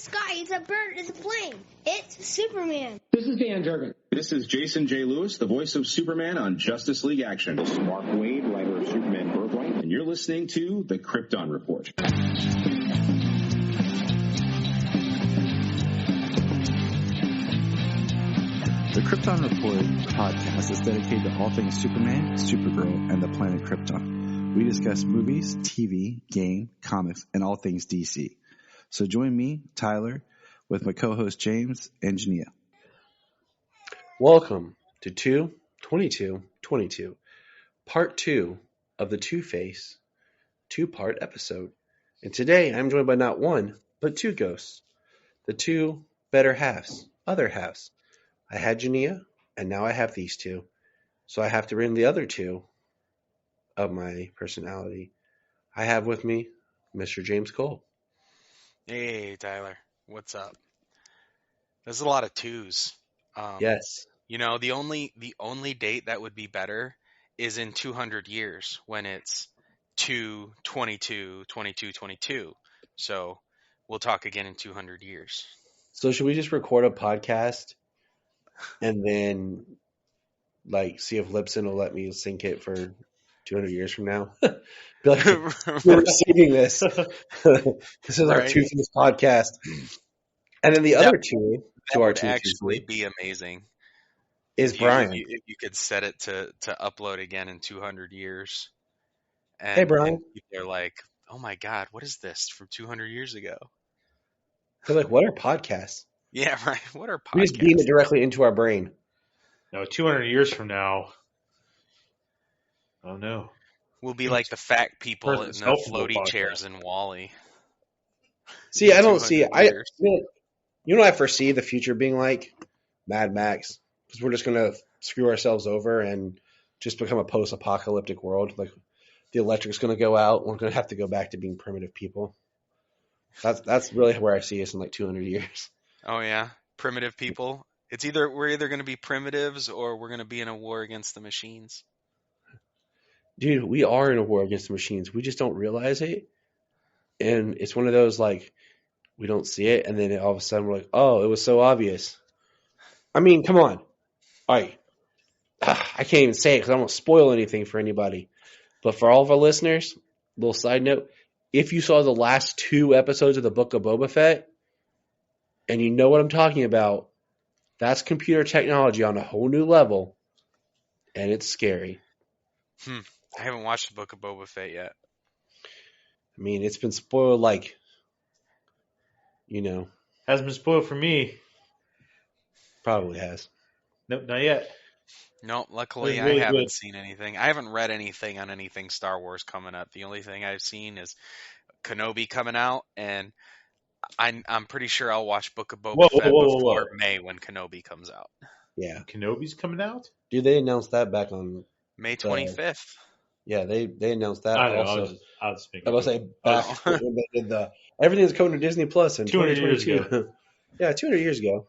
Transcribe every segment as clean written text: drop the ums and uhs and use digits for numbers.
sky, it's a bird, it's a plane. It's Superman. This is Dan Jurgen. This is Jason J. Lewis, the voice of Superman on Justice League Action. This is Mark Wade, writer of Superman Birthright, and you're listening to The Krypton Report. The Krypton Report podcast is dedicated to all things Superman, Supergirl, and the planet Krypton. We discuss movies, TV, game, comics, and all things DC. So join me, Tyler, with my co-host James and Jania. Welcome to 2222, part 2 of the Two-Face two-part episode. And today I'm joined by not one, but two ghosts. The two better halves, other halves. I had Jania, and now I have these two. So I have to bring the other two of my personality. I have with me Mr. James Cole. Hey, Tyler. What's up? There's a lot of twos. Yes. You know, the only date that would be better is in 200 years when it's 2/22/22/22. So we'll talk again in 200 years. So should we just record a podcast and then see if Libsyn will let me sync it for 200 years from now? Be like, we're receiving this. This is our Right. Two-Face podcast. And then the other two to our would two actually be amazing. is Bryan. If you could set it to upload again in 200 years. And, Hey, Bryan. and they're like, oh my God, what is this from 200 years ago? They're like, what are podcasts? Yeah, right. What are We just beam podcasts? it directly into our brain. No, 200 years from now. Oh no. We'll be like the fat people in the Self-help floaty podcast. chairs in Wall-E. See, I don't 200 see. years. You know what I foresee the future being like? Mad Max. Because we're just going to screw ourselves over and just become a post-apocalyptic world. Like, the electric's going to go out. We're going to have to go back to being primitive people. That's really where I see us in 200 years. Oh yeah, primitive people. We're either going to be primitives or we're going to be in a war against the machines. Dude, we are in a war against the machines. We just don't realize it. And it's one of those, we don't see it, and then all of a sudden we're like, oh, it was so obvious. I mean, come on. All right. I can't even say it because I don't want to spoil anything for anybody. But for all of our listeners, little side note, if you saw the last 2 episodes of the Book of Boba Fett, and you know what I'm talking about, that's computer technology on a whole new level, and it's scary. I haven't watched the Book of Boba Fett yet. I mean, it's been spoiled Hasn't been spoiled for me. probably has. Nope, not yet. No, luckily It's really I haven't good. seen anything. I haven't read anything on anything Star Wars coming up. The only thing I've seen is Kenobi coming out, and I'm pretty sure I'll watch Book of Boba Fett before May when Kenobi comes out. Yeah. Kenobi's coming out? Dude, they announced that back on... May 25th. Yeah, they announced that I know. also. I was thinking. I was say back when they did everything's coming to Disney Plus in 200 years 2022. Yeah, 200 years ago.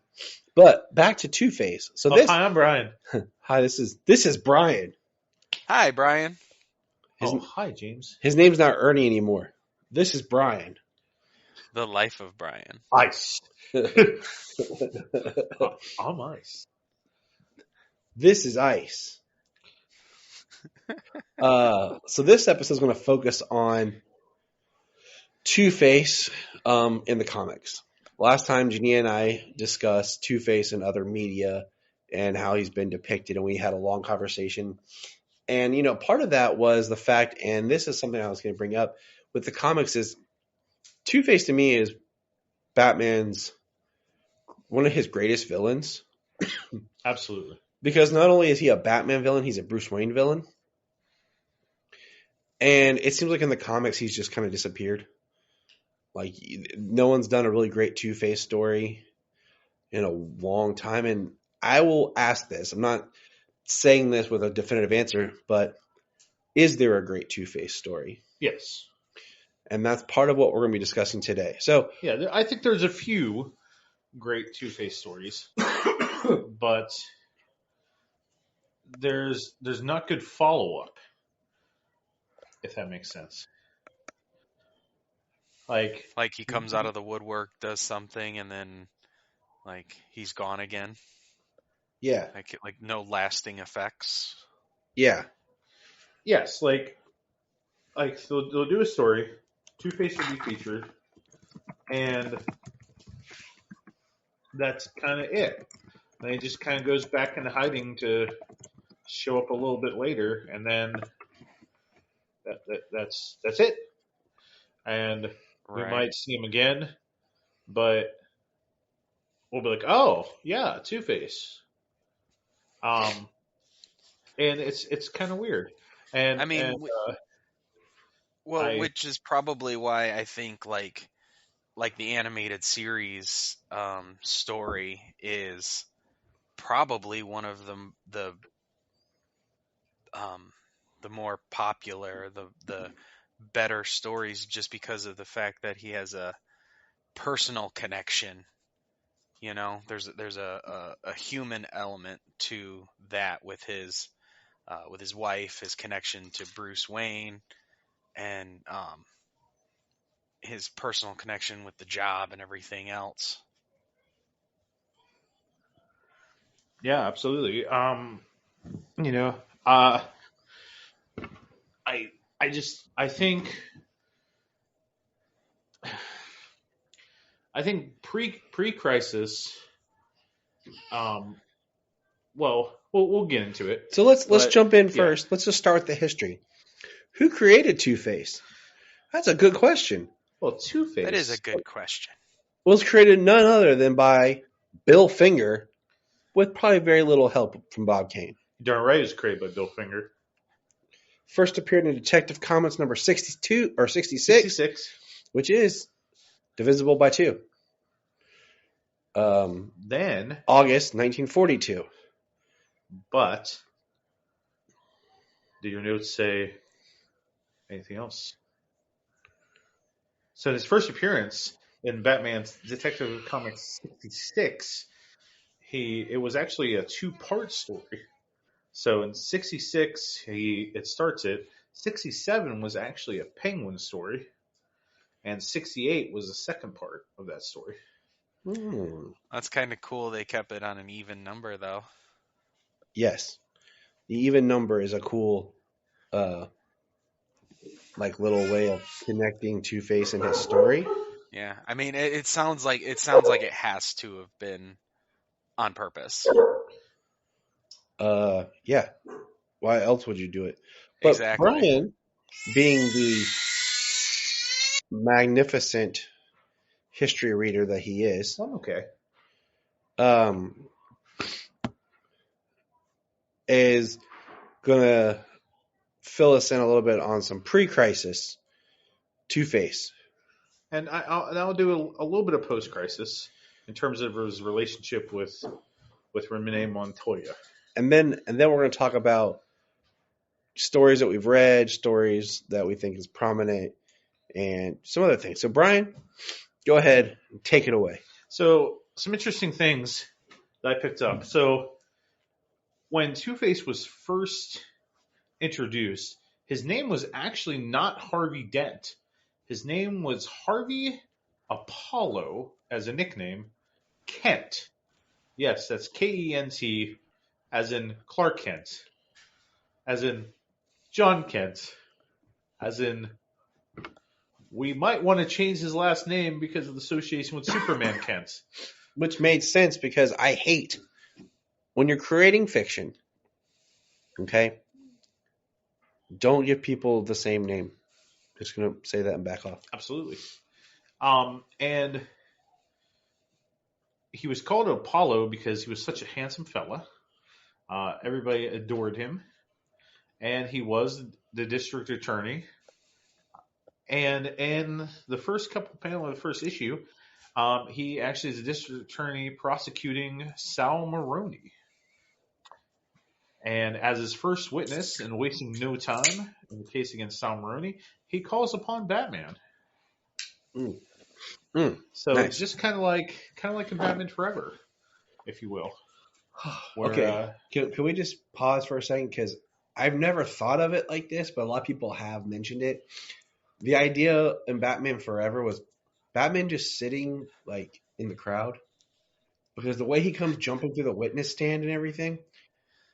But back to Two-Face. So Hi, I'm Bryan. Hi, this is Bryan. Hi, Bryan. Hi, James. His name's not Ernie anymore. This is Bryan. The Life of Bryan. Ice. I'm ice. This is Ice. So this episode is going to focus on Two-Face in the comics. Last time, Jania and I discussed Two-Face in other media and how he's been depicted, and we had a long conversation. And, part of that was the fact, and this is something I was going to bring up with the comics, is Two-Face to me is Batman's one of his greatest villains. Absolutely. Because not only is he a Batman villain, he's a Bruce Wayne villain. And it seems like in the comics, he's just kind of disappeared. No one's done a really great Two-Face story in a long time. And I will ask this. I'm not saying this with a definitive answer, but is there a great Two-Face story? Yes. And that's part of what we're going to be discussing today. So, Yeah, I think there's a few great Two-Face stories, but there's not good follow-up, if that makes sense. Like Like he comes out of the woodwork, does something, and then like he's gone again. Yeah. Like no lasting effects. Yeah. yes, like they'll do a story, Two-Face will be featured, and that's kind of it. And he just kind of goes back into hiding to show up a little bit later, and then that's it. And we Right. might see him again, but we'll be like, oh yeah, Two-Face. And it's kind of weird. I mean, well, I which is probably why I think like the animated series story is probably one of um, the more popular, the better stories, just because of the fact that he has a personal connection. You know, there's a human element to that with his wife, his connection to Bruce Wayne, and his personal connection with the job and everything else. yeah, absolutely. You know, uh, I I think pre crisis. Well, we'll get into it. So let's But, jump in yeah. first. Let's just start with the history. Who created Two-Face? That's a good question. Well, Two-Face. That is a good question. It was created none other than by Bill Finger, with probably very little help from Bob Kane. Darn right, it was created by Bill Finger. First appeared in Detective Comics number 62 or 66, 66. which is divisible by 2. Then, August 1942. but do your notes say anything else? So his first appearance in Batman's Detective Comics 66, it was actually a 2-part story. So in 66, it starts it. 67 was actually a Penguin story, and 68 was the second part of that story. That's kind of cool. They kept it on an even number, though. Yes, the even number is a cool, like little way of connecting Two-Face and his story. Yeah, I mean, it sounds like it has to have been on purpose. Yeah. Why else would you do it? But Exactly. Bryan, being the magnificent history reader that he is, I'm okay. is gonna fill us in a little bit on some pre-crisis Two-Face. And I'll do a little bit of post-crisis in terms of his relationship with Renee Montoya. And then we're going to talk about stories that we've read, stories that we think is prominent, and some other things. So, Bryan, go ahead and take it away. So, some interesting things that I picked up. So, when Two-Face was first introduced, his name was actually not Harvey Dent. His name was Harvey Apollo, as a nickname, Kent. Yes, that's Kent, as in Clark Kent, as in John Kent, as in we might want to change his last name because of the association with Superman Kent. Which made sense because I hate when you're creating fiction, okay, don't give people the same name. Just going to say that and back off. Absolutely. And he was called Apollo because he was such a handsome fella. Everybody adored him. And he was the district attorney. And in the first couple panel of the first issue, he actually is a district attorney prosecuting Sal Maroni. And as his first witness, and wasting no time in the case against Sal Maroni, he calls upon Batman. So Nice. it's just kind of like in Batman Forever, if you will. Where, okay, can we just pause for a second? Because I've never thought of it like this, but a lot of people have mentioned it. The idea in Batman Forever was Batman just sitting like in the crowd, because the way he comes jumping through the witness stand and everything,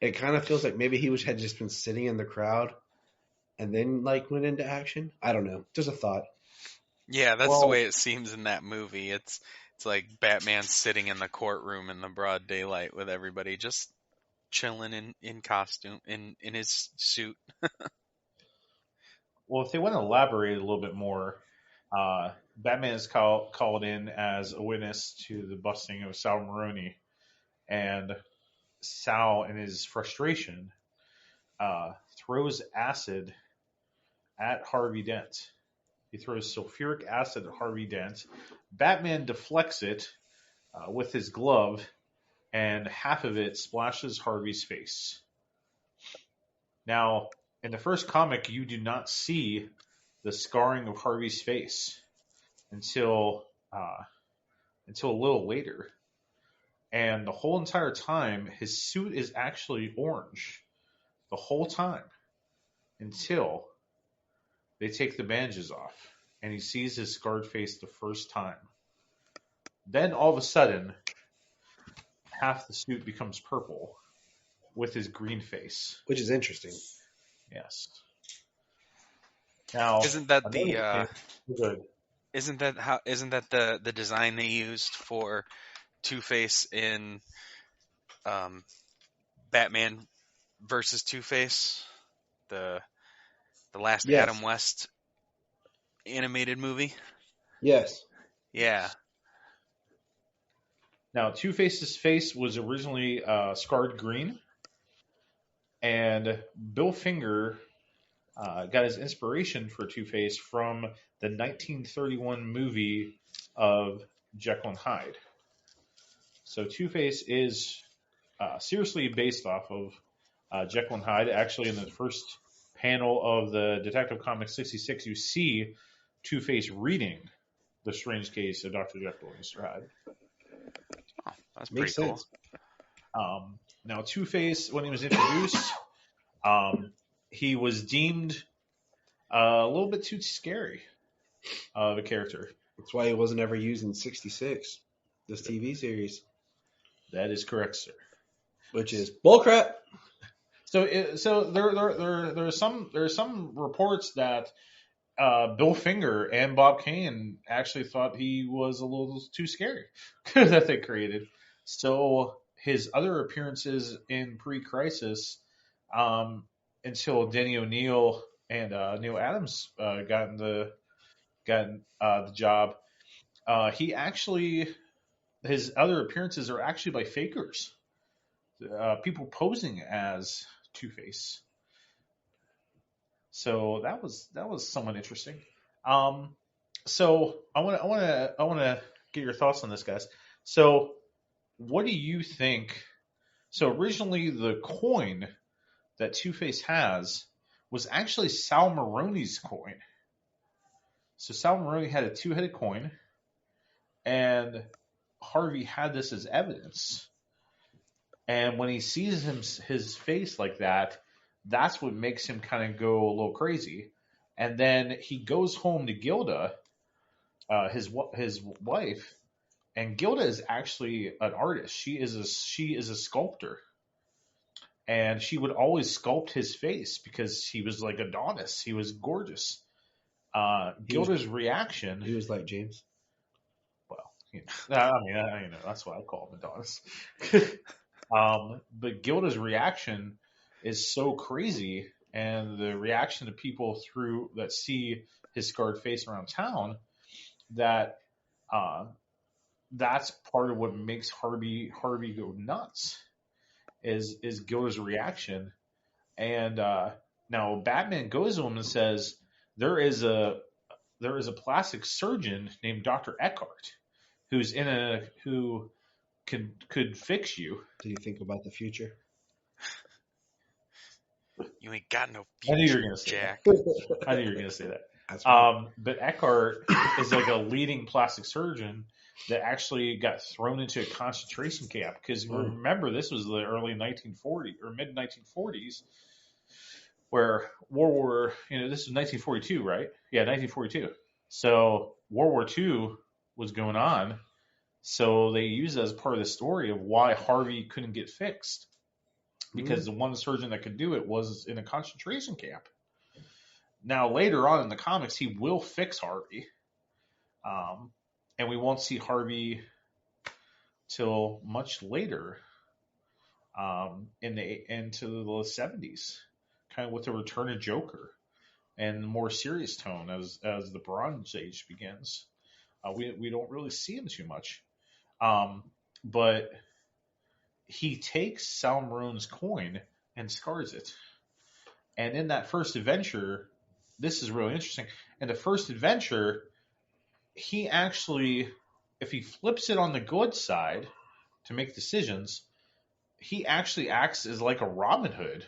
it kind of feels like maybe had just been sitting in the crowd and then like went into action. I don't know. Just a thought. Yeah, that's the Well, way it seems in that movie. It's like Batman sitting in the courtroom in the broad daylight with everybody just chilling in costume in his suit. if they want to elaborate a little bit more, Batman is called in as a witness to the busting of Sal Maroni, and Sal, in his frustration, throws acid at Harvey Dent. He throws sulfuric acid at Harvey Dent. Batman deflects it with his glove, and half of it splashes Harvey's face. Now, in the first comic, you do not see the scarring of Harvey's face until a little later, and the whole entire time, his suit is actually orange the whole time until they take the bandages off, and he sees his scarred face the first time. Then all of a sudden, half the suit becomes purple with his green face. Which is interesting. Yes. Now, Isn't that another the thing, isn't that the design they used for Two-Face in Batman versus Two-Face, the last Yes. Adam West animated movie? Yes. Yeah. Now, Two-Face's face was originally scarred green, and Bill Finger got his inspiration for Two-Face from the 1931 movie of Jekyll and Hyde. So Two-Face is seriously based off of Jekyll and Hyde. Actually, in the first panel of the Detective Comics 66, you see Two-Face reading The Strange Case of Dr. Jekyll and Mr. Hyde. Oh, that's Makes pretty cool. sense. Now, Two-Face, when he was introduced, he was deemed a little bit too scary of a character. That's why he wasn't ever used in 66, this TV series, That is correct, sir. which is bullcrap. So there are some reports that Bill Finger and Bob Kane actually thought he was a little too scary that they created. So his other appearances in pre-Crisis, until Denny O'Neil and Neil Adams got the job, his other appearances are actually by fakers, people posing as Two-Face. So that was somewhat interesting. So I want to get your thoughts on this, guys. So what do you think? So originally the coin that Two-Face has was actually Sal Maroni's coin. So Sal Maroni had a two-headed coin, and Harvey had this as evidence. And when he sees his face like that, that's what makes him kind of go a little crazy. And then he goes home to Gilda, his wife, and Gilda is actually an artist. She is a sculptor, and she would always sculpt his face because he was like Adonis. He was gorgeous. Gilda's reaction. He was like James. Well, that's what I call him, Adonis. But Gilda's reaction is so crazy, and the reaction to people that see his scarred face around town, that that's part of what makes Harvey go nuts, is Gilda's reaction. And now Batman goes to him and says there is a plastic surgeon named Dr. Eckhart who could fix you. Do you think about the future? You ain't got no I knew you future, were going to say Jack. that. I knew you were going to say that. That's right. But Eckhart is like a leading plastic surgeon that actually got thrown into a concentration camp. Because remember, this was the early 1940s or mid 1940s, where World War, this is 1942, right? Yeah, 1942. So World War II was going on. So they used it as part of the story of why Harvey couldn't get fixed. Because the one surgeon that could do it was in a concentration camp. Now, later on in the comics, he will fix Harvey. And we won't see Harvey till much later into the 70s, kind of with the return of Joker and the more serious tone as the Bronze Age begins. We don't really see him too much. But he takes Salmaroon's coin and scars it. And in that first adventure, this is really interesting. In the first adventure, he actually, if he flips it on the good side to make decisions, he actually acts as like a Robin Hood.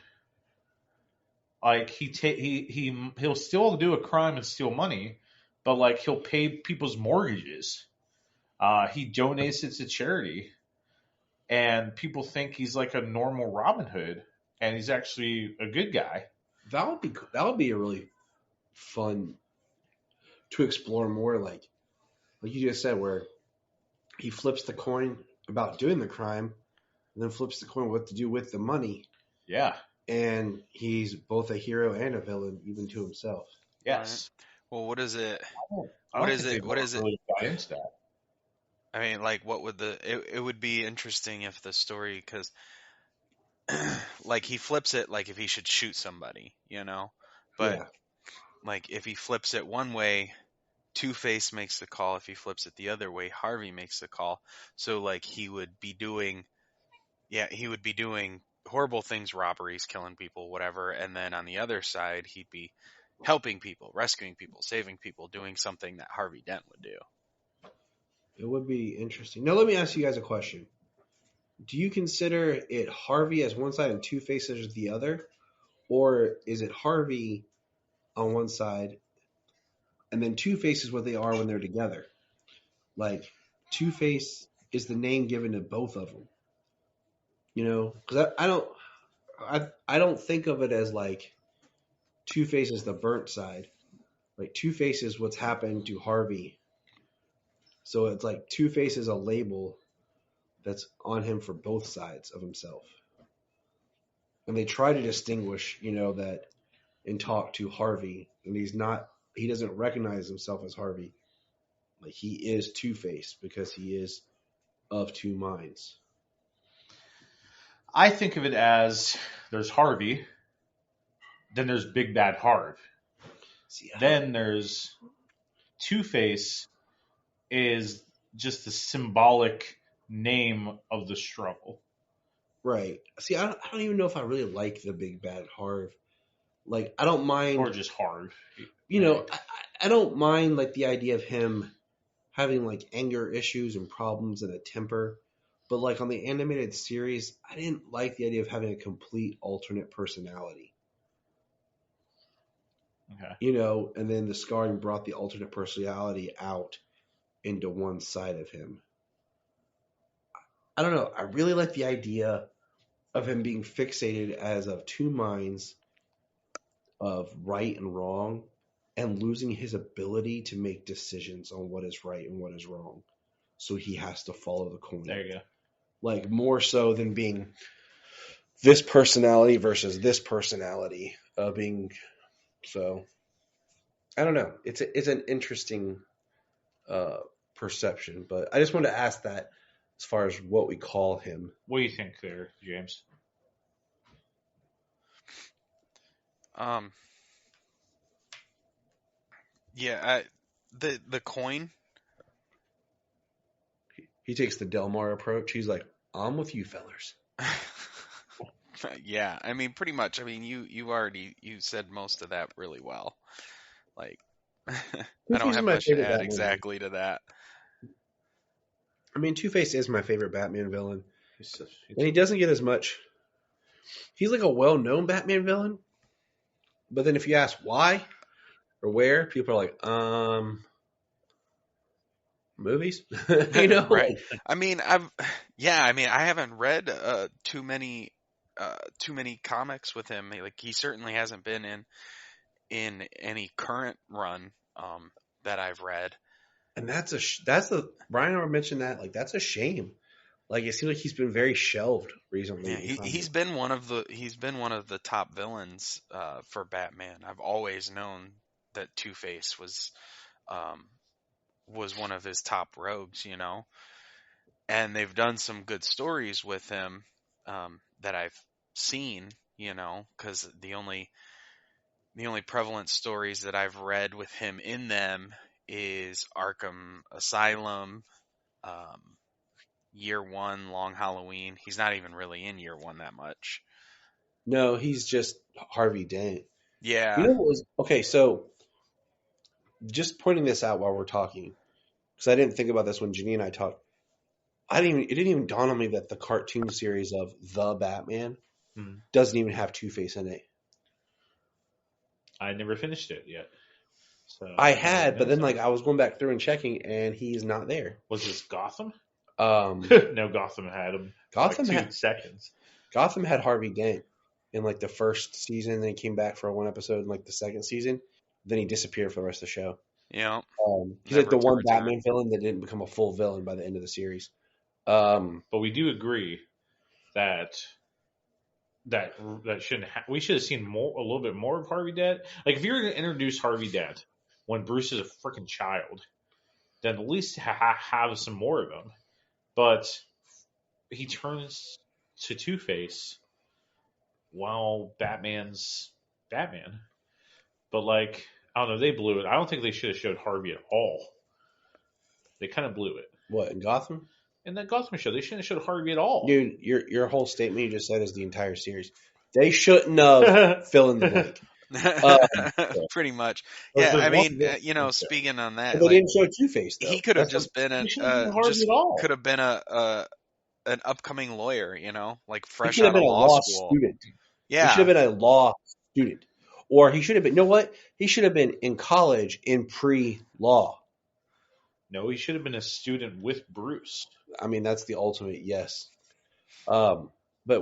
Like he'll still do a crime and steal money, but like he'll pay people's mortgages. He donates it to charity, and people think he's like a normal Robin Hood, and he's actually a good guy. That would be a really fun to explore more, like you just said, where he flips the coin about doing the crime, and then flips the coin what to do with the money. Yeah, and he's both a hero and a villain, even to himself. Yes. Right. Well, what is it? What is it? Really buy into that. I mean, like, what would it would be interesting if the story, because like he flips it, like if he should shoot somebody, but like if he flips it one way, Two-Face makes the call. If he flips it the other way, Harvey makes the call. So like he would be doing horrible things, robberies, killing people, whatever, and then on the other side he'd be helping people, rescuing people, saving people, doing something that Harvey Dent would do. It would be interesting. Now, let me ask you guys a question. Do you consider it Harvey as one side and Two-Face as the other? Or is it Harvey on one side and then Two-Face is what they are when they're together? Like, Two-Face is the name given to both of them. Because I don't think of it as like Two-Face is the burnt side. Like, Two-Face is what's happened to Harvey. So it's like Two-Face is a label that's on him for both sides of himself. And they try to distinguish, that and talk to Harvey, and he doesn't recognize himself as Harvey. Like, he is Two-Face because he is of two minds. I think of it as there's Harvey, then there's Big Bad Harv. Then there's Two-Face is just the symbolic name of the struggle. Right. See, I don't even know if I really like the Big Bad Harv. Like, I don't mind. Or just Harv. I don't mind, like, the idea of him having, like, anger issues and problems and a temper. But, like, on the animated series, I didn't like the idea of having a complete alternate personality. Okay. And then the scarring brought the alternate personality out into one side of him. I don't know. I really like the idea of him being fixated as of two minds of right and wrong and losing his ability to make decisions on what is right and what is wrong. So he has to follow the coin. There you go. Like, more so than being this personality versus this personality so I don't know. It's an interesting perception, but I just wanted to ask that as far as what we call him. What do you think there, James? Yeah, the coin. He takes the Delmar approach. He's like, I'm with you fellers. Yeah, I mean, pretty much. I mean, you said most of that really well. Like, I don't have much to add exactly to that. I mean, Two-Face is my favorite Batman villain. And he doesn't get as much. He's like a well-known Batman villain. But then if you ask why or where, people are like, movies? Right. I mean, I haven't read too many too many comics with him. Like he certainly hasn't been in any current run that I've read. And that's the Brian already mentioned that. Like that's a shame. Like it seems like he's been very shelved recently. Yeah, he's been one of the top villains for Batman. I've always known that Two-Face was one of his top rogues, you know. And they've done some good stories with him that I've seen, you know, because the only prevalent stories that I've read with him in them is Arkham Asylum, Year One, Long Halloween. He's not even really in Year One that much. No, he's just Harvey Dent. Yeah. You know what was okay? So, just pointing this out while we're talking, because I didn't think about this when Janine and I talked. It didn't even dawn on me that the cartoon series of The Batman doesn't even have Two-Face in it. I never finished it yet. So I had, but then like I was going back through and checking, and he's not there. Was this Gotham? No, Gotham had him. Gotham for like 2 had seconds. Gotham had Harvey Dent in like the first season, then he came back for one episode in like the second season. Then he disappeared for the rest of the show. Yeah. He's like the one Batman villain that didn't become a full villain by the end of the series. But we do agree that shouldn't. We should have seen a little bit more of Harvey Dent. Like if you're going to introduce Harvey Dent when Bruce is a freaking child, then at least have some more of him. But he turns to Two-Face while Batman's Batman. But like I don't know, they blew it. I don't think they should have showed Harvey at all. They kind of blew it. What, in Gotham? In that Gotham show, they shouldn't have showed Harvey at all. Dude, your whole statement you just said is the entire series. They shouldn't have fill in the blank. Pretty much. Yeah, I mean, speaking on that, they didn't show Two-Face though. He could have just been could have been an upcoming lawyer, you know, like fresh out of law school. Student. Yeah, he should have been a law student, or he should have been. You know what? He should have been in college in pre-law. No, he should have been a student with Bruce. I mean, that's the ultimate yes. But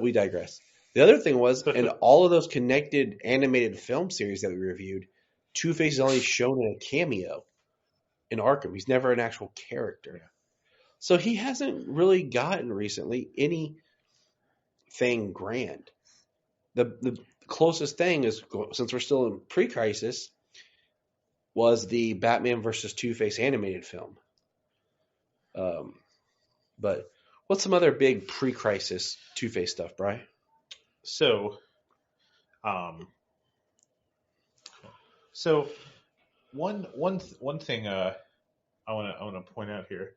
we digress. The other thing was, in all of those connected animated film series that we reviewed, Two-Face is only shown in a cameo in Arkham. He's never an actual character. So he hasn't really gotten recently anything grand. The closest thing is, since we're still in pre-crisis, was the Batman versus Two-Face animated film. But what's some other big pre-crisis Two-Face stuff, Brian? So one thing I want to point out here.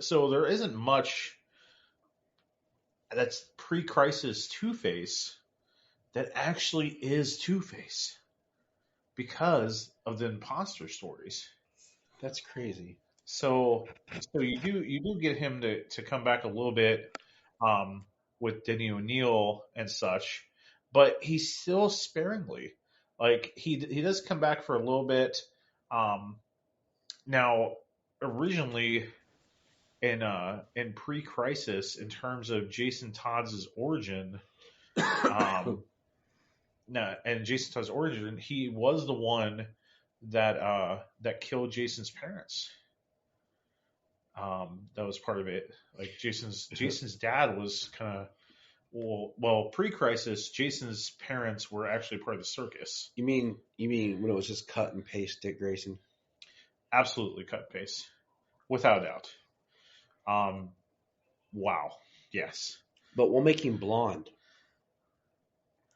So there isn't much that's pre-crisis Two-Face that actually is Two-Face because of the imposter stories. That's crazy. So you do get him to come back a little bit with Denny O'Neil and such, but he's still sparingly. Like he does come back for a little bit. Now originally in pre-crisis, in terms of Jason Todd's origin, Jason Todd's origin, he was the one that killed Jason's parents. That was part of it. Like Jason's dad was kind of pre-crisis. Jason's parents were actually part of the circus. You mean when it was just cut and paste Dick Grayson? Absolutely cut and paste, without a doubt. Wow. Yes. But we'll make him blonde.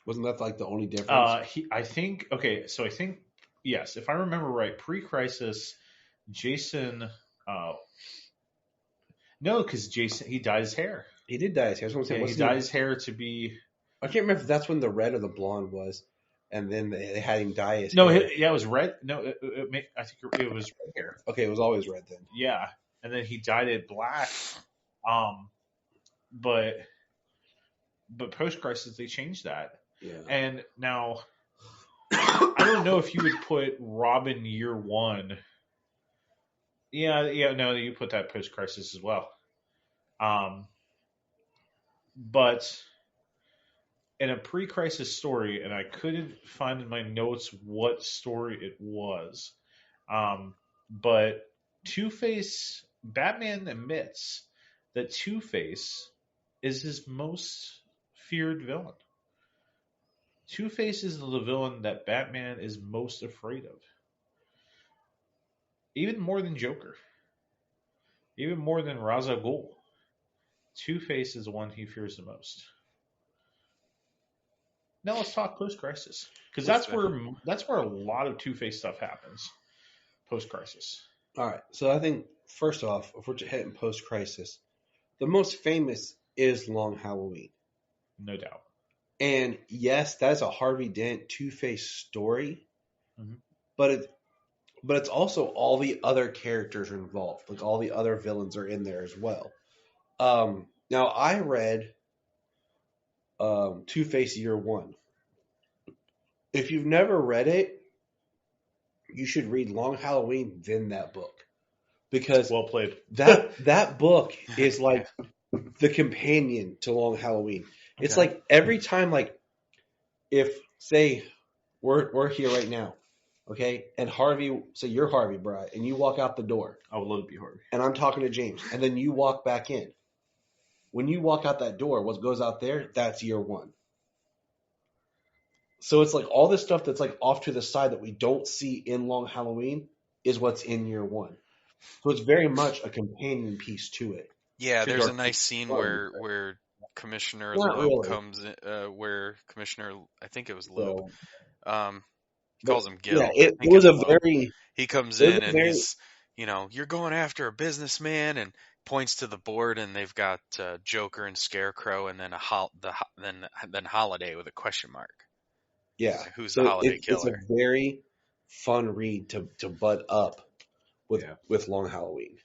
Wasn't that like the only difference? I think yes, if I remember right, pre-crisis, Jason. No, because Jason, he dyed his hair. He did dye his hair. He dyed his hair to be. I can't remember if that's when the red or the blonde was, and then they had him dye his hair. It was red. No, I think it was red hair. Okay, it was always red then. Yeah, and then he dyed it black. But post-crisis they changed that. Yeah. And now I don't know if you would put Robin Year One. Yeah, no, you put that post-crisis as well. But in a pre-crisis story, and I couldn't find in my notes what story it was, but Two-Face, Batman admits that Two-Face is his most feared villain. Two-Face is the villain that Batman is most afraid of. Even more than Joker. Even more than Ra's al Ghul. Two-Face is the one he fears the most. Now let's talk post-crisis, because that's where a lot of Two-Face stuff happens. Post-crisis. All right. So I think first off, if we're heading post-crisis, the most famous is Long Halloween. No doubt. And yes, that's a Harvey Dent Two-Face story, but it's also all the other characters are involved. Like all the other villains are in there as well. Now I read Two-Face Year One. If you've never read it, you should read Long Halloween, then that book, because well played. that book is like the companion to Long Halloween. It's like every time, like if say we're here right now, okay, and Harvey, say you're Harvey, Bryan, and you walk out the door. I would love to be Harvey. And I'm talking to James, and then you walk back in. When you walk out that door, what goes out there, that's Year One. So it's like all this stuff that's like off to the side that we don't see in Long Halloween is what's in Year One. So it's very much a companion piece to it. Yeah, there's a nice scene where Commissioner Loeb comes in, where Commissioner, I think it was Loeb, he calls him Gil. Yeah, it was a very... He comes in and he's, you're going after a businessman, and points to the board, and they've got Joker and Scarecrow, and then then Holiday with a question mark. Yeah. Like, who's the Holiday killer? It's a very fun read to butt up with Long Halloween.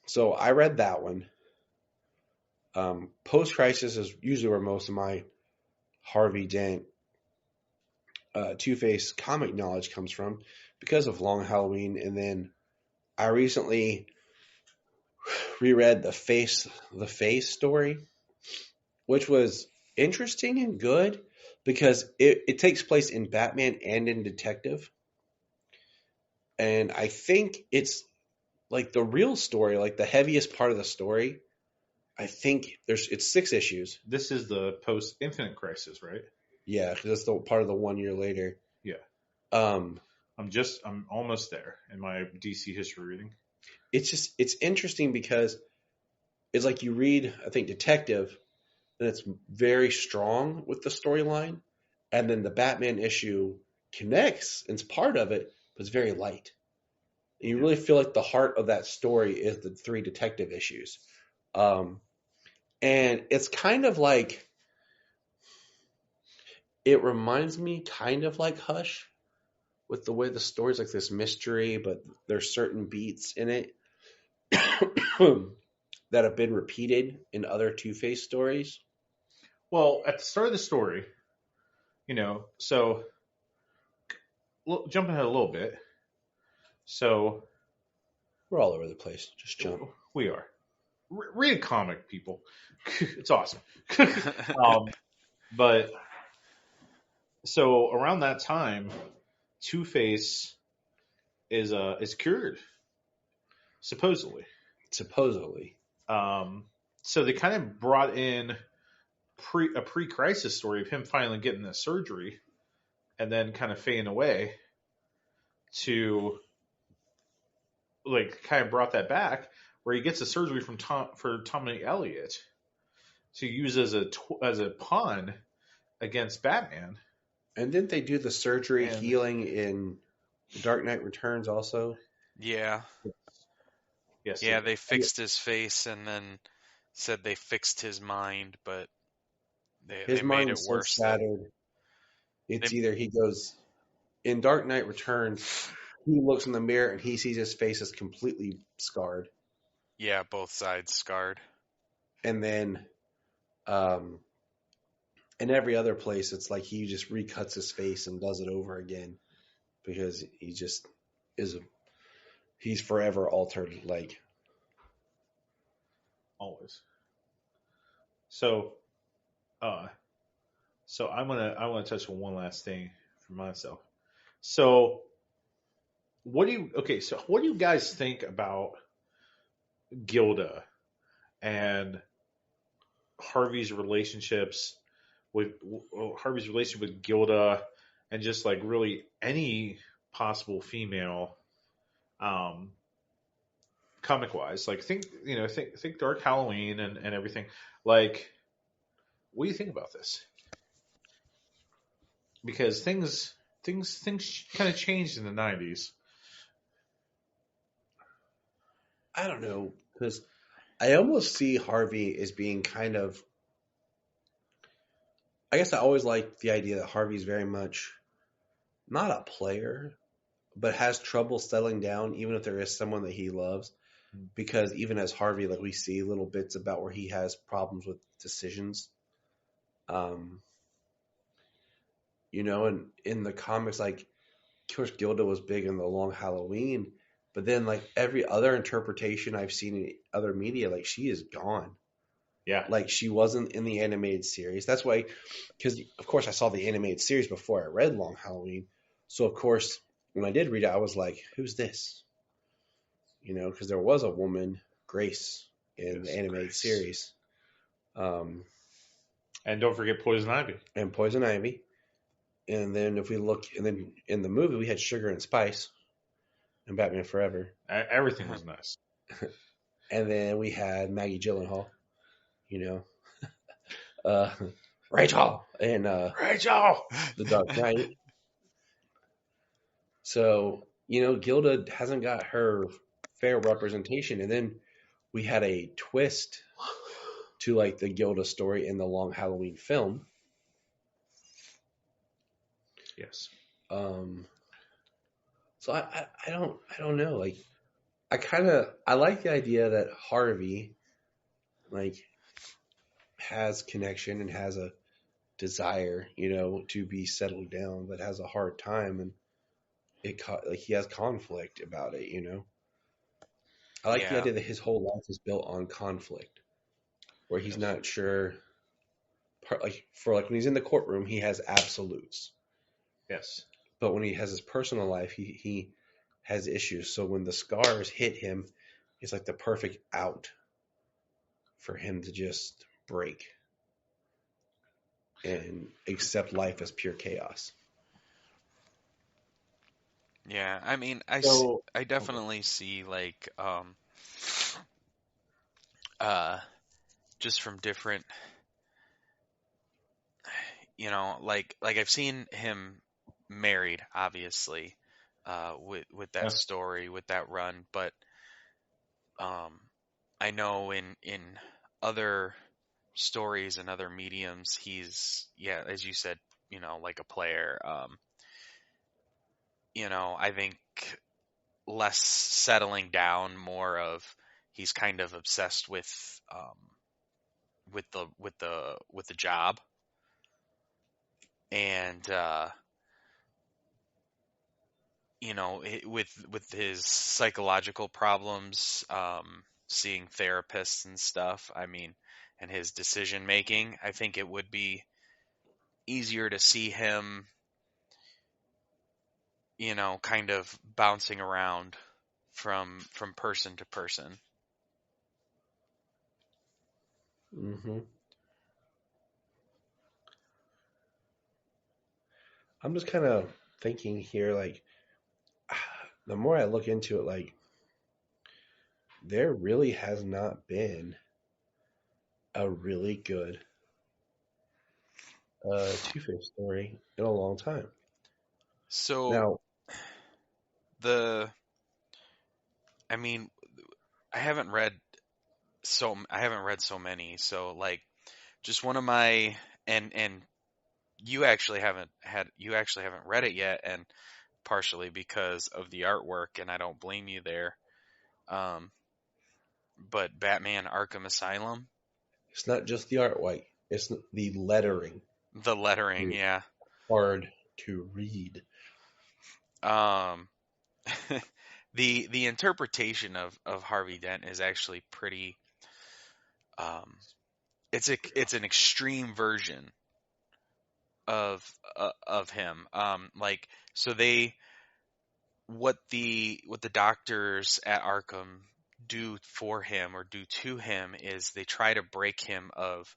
So I read that one. Post-Crisis is usually where most of my Harvey Dent Two-Face comic knowledge comes from because of Long Halloween. And then I recently reread the Face story, which was interesting and good because it takes place in Batman and in Detective. And I think it's like the real story, like the heaviest part of the story. I think it's 6 issues. This is the post-Infinite Crisis, right? Yeah, because that's the part of the 1 year later. Yeah. I'm almost there in my DC history reading. It's interesting because it's like you read, I think, Detective, and it's very strong with the storyline, and then the Batman issue connects and it's part of it, but it's very light. And you really feel like the heart of that story is the 3 detective issues. And it's kind of like, it reminds me kind of like Hush with the way the story's like this mystery, but there's certain beats in it that have been repeated in other Two-Face stories. Well, at the start of the story, so jumping ahead a little bit. So we're all over the place. Just jump. We are. Read a comic, people. It's awesome. But so around that time, Two-Face is cured, supposedly. So they kind of brought in a pre-crisis story of him finally getting the surgery, and then kind of fading away. To like kind of brought that back, where he gets the surgery for Tommy Elliott to use as a pawn against Batman. And didn't they do the surgery healing in The Dark Knight Returns also? Yeah. Yes. Yeah, they fixed his face and then said they fixed his mind, but they made it worse. So shattered. It's either he goes in Dark Knight Returns, he looks in the mirror and he sees his face is completely scarred. Yeah, both sides scarred. And then in every other place, it's like he just recuts his face and does it over again because he just he's forever altered. Like always. So, I want to touch on one last thing for myself. So, what do you guys think about Gilda and Harvey's relationships with Harvey's relationship with Gilda, and just like really any possible female, um, comic wise? Like think Dark Halloween and everything. Like, what do you think about this? Because things kind of changed in the 90s. I don't know, because I almost see Harvey as being kind of. I guess I always like the idea that Harvey's very much not a player, but has trouble settling down, even if there is someone that he loves. Because even as Harvey, like we see little bits about where he has problems with decisions. And in the comics, like, of course, Gilda was big in the Long Halloween, but then like every other interpretation I've seen in other media, like she is gone. Yeah. Like she wasn't in the animated series. That's why, because of course I saw the animated series before I read Long Halloween. So of course, when I did read it, I was like, who's this? Because there was a woman, Grace, in the animated series. And don't forget Poison Ivy. And Poison Ivy. And then if we look, and then in the movie, we had Sugar and Spice and Batman Forever. Everything was nice. And then we had Maggie Gyllenhaal, Rachel, and Rachel, The Dark Knight. So, Gilda hasn't got her fair representation. And then we had a twist to like the Gilda story in the Long Halloween film. Yes. So I don't know. Like, I like the idea that Harvey, like, has connection and has a desire, to be settled down, but has a hard time, and he has conflict about it, I like the idea that his whole life is built on conflict, where he's not sure. When he's in the courtroom, he has absolutes. Yes. But when he has his personal life, he has issues. So when the scars hit him, it's like the perfect out for him to just break and accept life as pure chaos. Yeah, I mean, I definitely see like just from different, like I've seen him married, obviously, with that story, with that run, but I know in other stories and other mediums, he's, as you said, like a player. I think less settling down, more of he's kind of obsessed with the job, and with his psychological problems, seeing therapists and stuff. I mean, and his decision making, I think it would be easier to see him, kind of bouncing around from person to person. Mm-hmm. I'm just kind of thinking here, like, the more I look into it, like, there really has not been a really good Two-Face story in a long time. So now, I mean, I haven't read so many. So like, just one of my, and you actually haven't read it yet, and partially because of the artwork, and I don't blame you there. But Batman Arkham Asylum, it's not just the art white; it's the lettering. The lettering, yeah, hard to read. The interpretation of Harvey Dent is actually pretty It's an extreme version of him. Like, so what the doctors at Arkham do for him or do to him is they try to break him of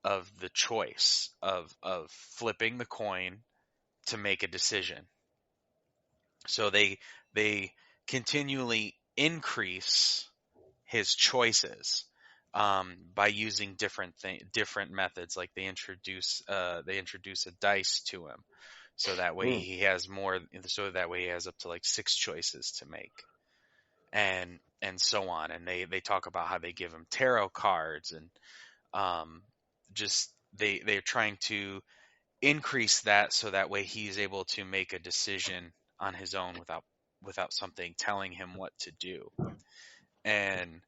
the choice of flipping the coin to make a decision. So they continually increase his choices by using different methods. Like they introduce a dice to him, so that way he has more. So that way he has up to like 6 choices to make, and so on. And they talk about how they give him tarot cards, and just they're trying to increase that so that way he's able to make a decision on his own without something telling him what to do. And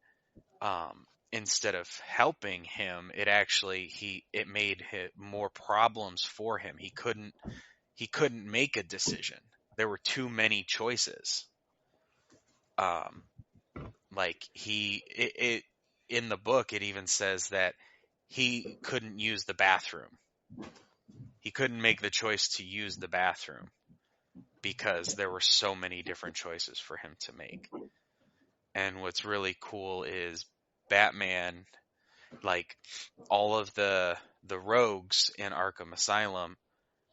instead of helping him, it made more problems for him. He couldn't make a decision. There were too many choices. Like in the book it even says that he couldn't use the bathroom. He couldn't make the choice to use the bathroom because there were so many different choices for him to make. And what's really cool is Batman, like all of the rogues in Arkham Asylum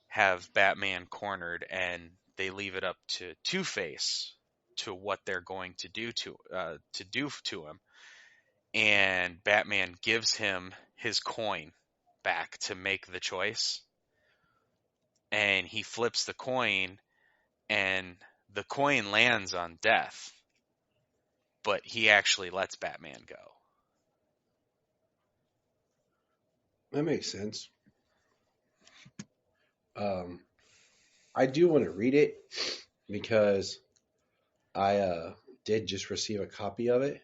have Batman cornered, and they leave it up to Two-Face to what they're going to do to him. And Batman gives him his coin back to make the choice. And he flips the coin, and the coin lands on Death, but he actually lets Batman go. That makes sense. I do want to read it because I did just receive a copy of it.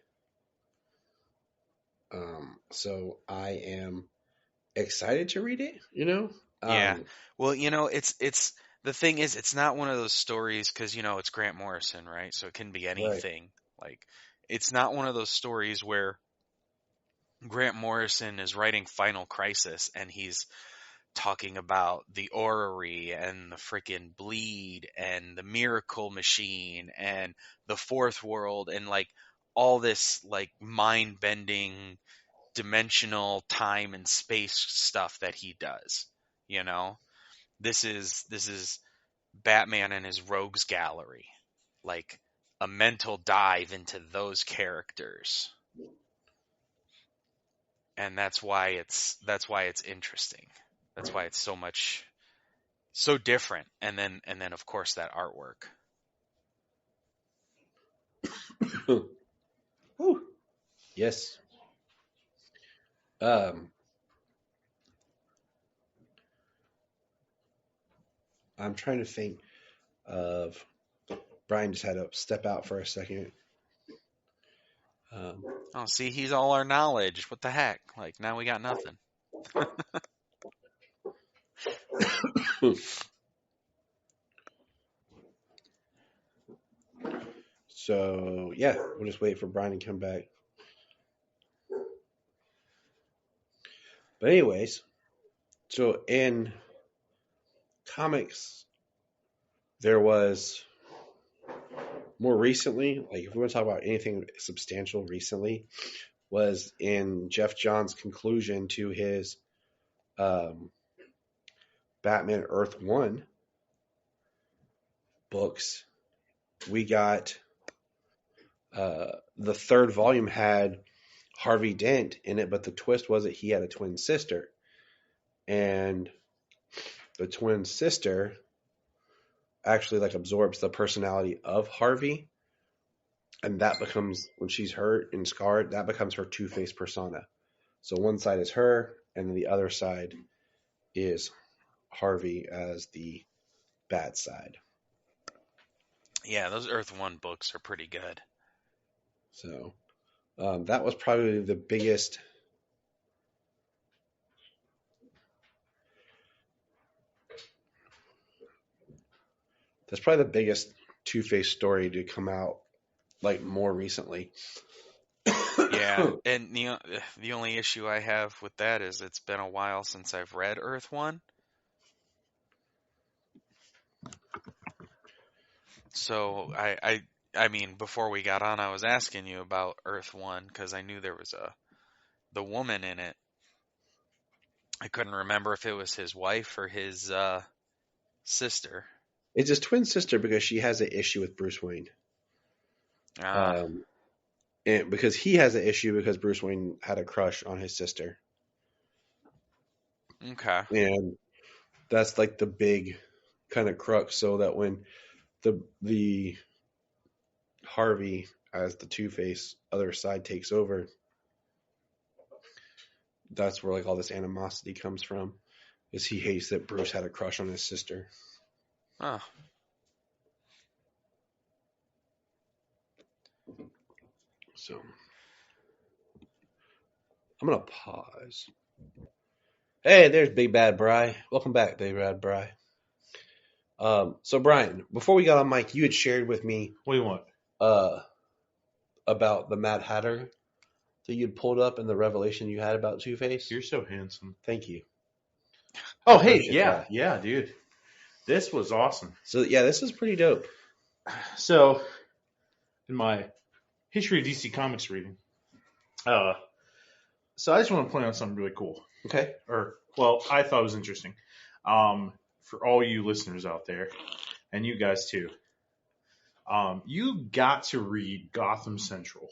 So I am excited to read it, Yeah. Well, it's the thing is, it's not one of those stories because, it's Grant Morrison, right? So it can be anything. Right. Like, it's not one of those stories where Grant Morrison is writing Final Crisis and he's talking about the orrery and the freaking bleed and the miracle machine and the fourth world and like all this like mind-bending dimensional time and space stuff that he does. This is Batman and his rogues gallery, like a mental dive into those characters. And that's why it's interesting. That's why it's so different. And then of course that artwork. Yes. I'm trying to think of. Bryan just had to step out for a second. See, he's all our knowledge. What the heck? Like, now we got nothing. So, yeah, we'll just wait for Bryan to come back. But anyways, so in comics, there was more recently, like if we want to talk about anything substantial recently, was in Jeff Johns' conclusion to his Batman Earth 1 books. We got the third volume had Harvey Dent in it, but the twist was that he had a twin sister. And the twin sister actually like absorbs the personality of Harvey. And that becomes, when she's hurt and scarred, that becomes her Two-Face persona. So one side is her, and then the other side is Harvey as the bad side. Yeah, those Earth 1 books are pretty good. So that was probably the biggest. That's probably the biggest Two-Face story to come out like more recently. Yeah, and the only issue I have with that is it's been a while since I've read Earth 1. So I mean, before we got on, I was asking you about Earth 1 because I knew there was the woman in it. I couldn't remember if it was his wife or his sister. It's his twin sister because she has an issue with Bruce Wayne. And because he has an issue because Bruce Wayne had a crush on his sister. Okay. And that's like the big kind of crux, so that when the Harvey as the Two-Face other side takes over, that's where like all this animosity comes from, is he hates that Bruce had a crush on his sister. Oh. So I'm gonna pause. Hey, there's Big Bad Bry. Welcome back, Big Bad Bry. So Bryan, before we got on mic, you had shared with me What do you want? About the Mad Hatter that you'd pulled up in the revelation you had about Two-Face. You're so handsome. Thank you. Oh, hey, Appreciate yeah, that. yeah, dude. This was awesome. So yeah, this is pretty dope. So, in my history of DC Comics reading, so I just want to point out something really cool. Okay. Well, I thought it was interesting. For all you listeners out there, and you guys too, you got to read Gotham Central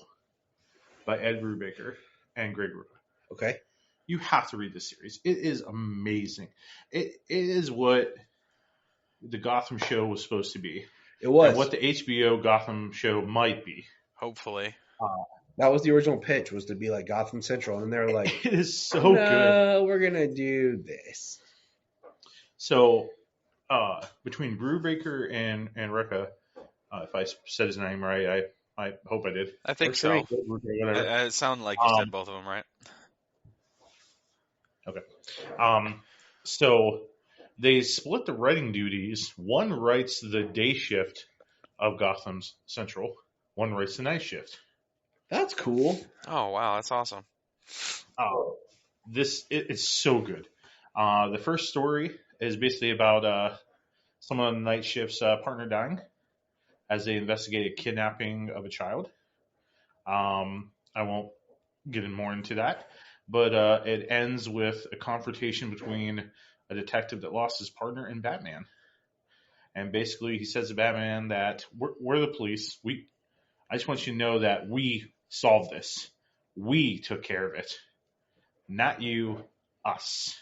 by Ed Brubaker and Greg Rucka. Okay. You have to read this series. It is amazing. It is what the Gotham show was supposed to be. It was. And what the HBO Gotham show might be. Hopefully. That was the original pitch, was to be like Gotham Central, and they're like, It is so good. no, we're gonna do this. So, between Brubaker and Rucka, if I said his name right, I hope I did. I think so. It sounded like you said both of them right. Okay. So they split the writing duties. One writes the day shift of Gotham Central. One writes the night shift. That's cool. Oh wow, that's awesome. It's so good. The first story is basically about someone on the night shift's partner dying as they investigate a kidnapping of a child. I won't get in more into that, but it ends with a confrontation between a detective that lost his partner and Batman. And basically, he says to Batman that we're the police. I just want you to know that we solved this. We took care of it. Not you, us.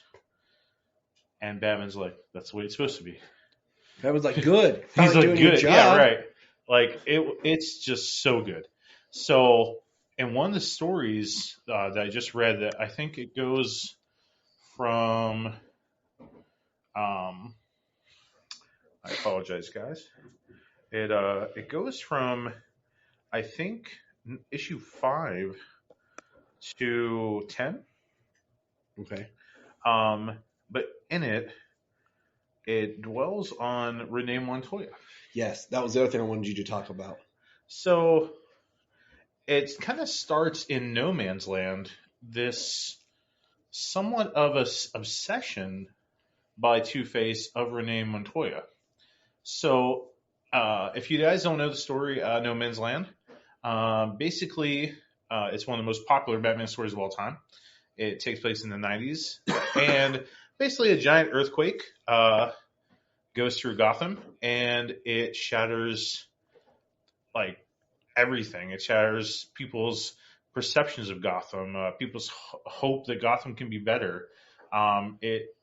And Batman's like, that's the way it's supposed to be. Batman's like, good. He's like, doing your good. job. Yeah, right. Like, it's just so good. So, in one of the stories that I just read, that I think it goes from, I apologize, guys. It goes from, I think, issue 5 to 10. Okay. But in it dwells on Renee Montoya. Yes, that was the other thing I wanted you to talk about. So it kind of starts in no man's land, this somewhat of a obsession by Two-Face of Renee Montoya. So if you guys don't know the story, No Man's Land, basically it's one of the most popular Batman stories of all time. It takes place in the 90s, and basically a giant earthquake goes through Gotham, and it shatters like everything. It shatters people's perceptions of Gotham, people's hope that Gotham can be better. It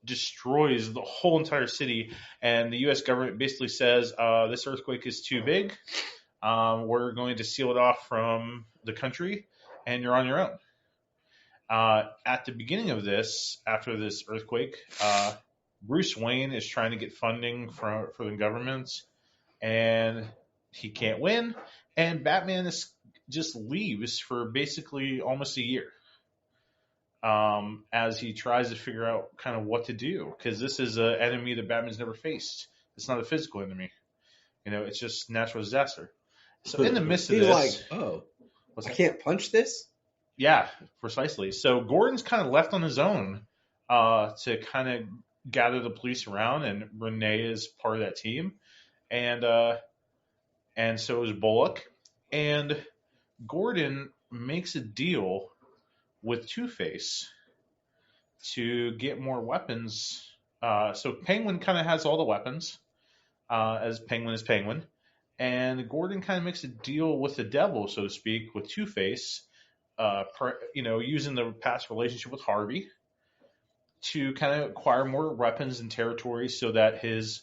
destroys the whole entire city, and the U.S. government basically says this earthquake is too big. We're going to seal it off from the country, and you're on your own. At the beginning of this, after this earthquake, Bruce Wayne is trying to get funding for the government, and he can't win. And Batman just leaves for basically almost a year as he tries to figure out kind of what to do, because this is an enemy that Batman's never faced. It's not a physical enemy. It's just natural disaster. So in the midst of He's this, like, oh, What's I that? can't punch this? Yeah, precisely. So Gordon's kind of left on his own to kind of gather the police around, and Renee is part of that team, and so is Bullock, and Gordon makes a deal with Two-Face to get more weapons. So Penguin kind of has all the weapons, as Penguin is Penguin, and Gordon kind of makes a deal with the devil, so to speak, with Two-Face. Using the past relationship with Harvey to kind of acquire more weapons and territory so that his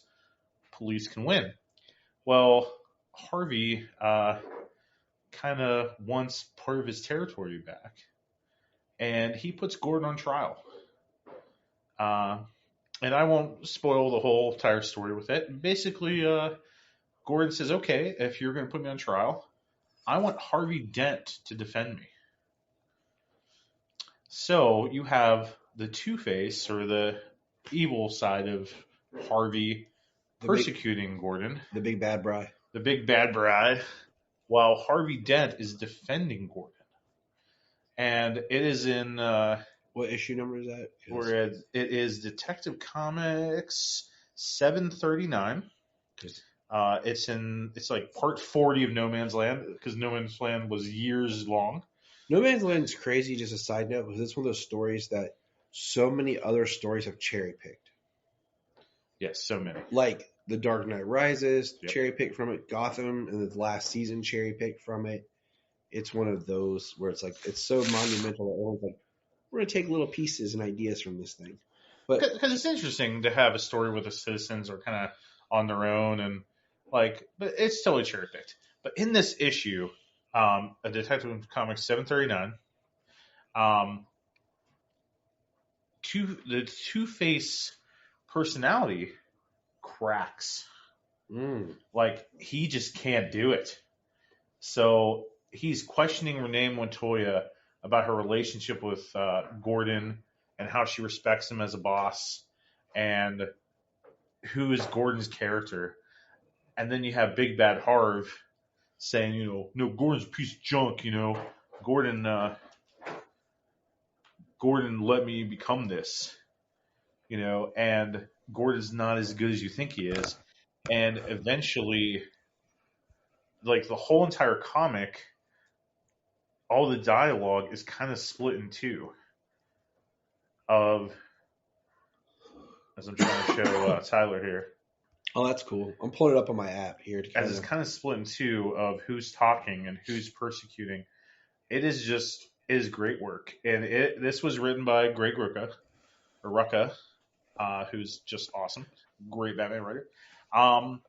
police can win. Well, Harvey kind of wants part of his territory back, and he puts Gordon on trial. And I won't spoil the whole entire story with it. Basically, Gordon says, okay, if you're going to put me on trial, I want Harvey Dent to defend me. So you have the Two-Face, or the evil side of Harvey, persecuting Gordon. The big bad Bryan. The big bad Bryan, while Harvey Dent is defending Gordon. And it is in... what issue number is that? Whereas it is Detective Comics 739. It's like part 40 of No Man's Land, because No Man's Land was years long. No Man's Land is crazy, just a side note, because it's one of those stories that so many other stories have cherry-picked. Yes, so many. Like The Dark Knight Rises, Yep. cherry-picked from it. Gotham, and the last season, cherry-picked from it. It's one of those where it's like, it's so monumental that everyone's like, we're going to take little pieces and ideas from this thing. But Because it's interesting to have a story where the citizens are kind of on their own, and but it's totally cherry-picked. But in this issue, a Detective Comics 739, the Two-Face personality cracks. Like, he just can't do it. So he's questioning Renee Montoya about her relationship with Gordon and how she respects him as a boss, and who is Gordon's character. And then you have Big Bad Harv saying, no, Gordon's a piece of junk, Gordon let me become this, and Gordon's not as good as you think he is. And eventually, like, the whole entire comic, all the dialogue is kind of split in two. As I'm trying to show Tyler here. oh, that's cool. I'm pulling it up on my app here. As it's kind of split in two of who's talking and who's persecuting. It is great work. And this was written by Greg Rucka, who's just awesome. Great Batman writer. And